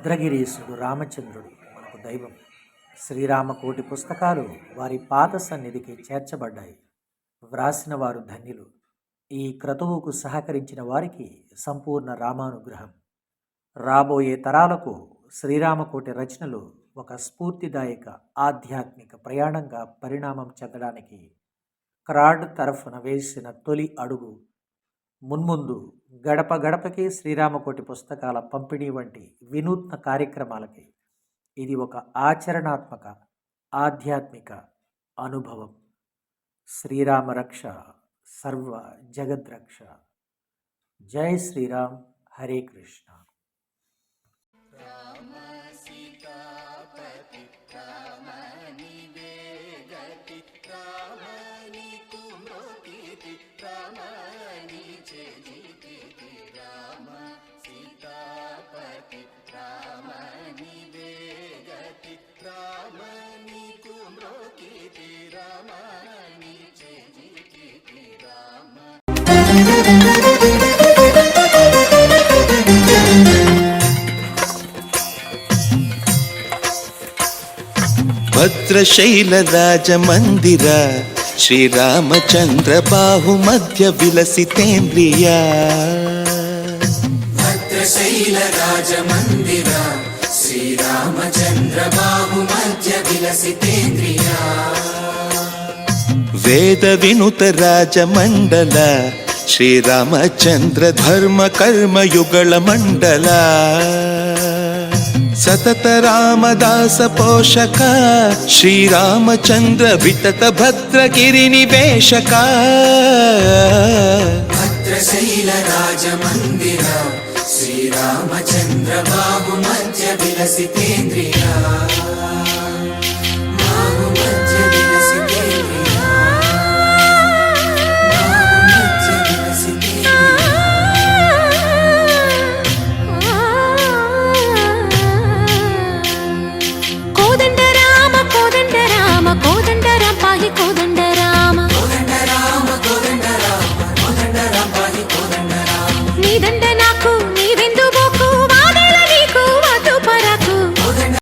భద్రగిరీశుడు రామచంద్రుడు మనకు దైవం. శ్రీరామకోటి పుస్తకాలు వారి పాత సన్నిధికి చేర్చబడ్డాయి. వ్రాసిన వారు ధన్యులు. ఈ క్రతువుకు సహకరించిన వారికి సంపూర్ణ రామానుగ్రహం. రాబోయే తరాలకు శ్రీరామకోటి రచనలు ఒక స్ఫూర్తిదాయక ఆధ్యాత్మిక ప్రయాణంగా పరిణామం చెందడానికి క్రాడ్ తరఫున వేసిన తొలి అడుగు. మున్ముందు గడప గడపకి శ్రీరామకోటి పుస్తకాల పంపిణీ వంటి వినూత్న కార్యక్రమాలకి ఇది ఒక ఆచరణాత్మక ఆధ్యాత్మిక అనుభవం. శ్రీరామ రక్ష సర్వ జగద్రక్ష. జై శ్రీరామ్. హరే కృష్ణ. భద్రశైల రాజమందిర శ్రీరామచంద్ర బాహుమధ్య విలసితేంద్రియ. భద్రశైల రాజమందిర శ్రీరామచంద్ర బాహుమధ్య విలసితేంద్రియ. వేద వినుత రాజమండల శ్రీరామచంద్ర ధర్మ కర్మయుగళ మండల. సతత రామదాస పోషక శ్రీరామచంద్ర వితత భద్రగిరి నివేశక. భద్రశైల రాజమందిర శ్రీరామచంద్ర బాహుమధ్య విలసితేంద్రియ.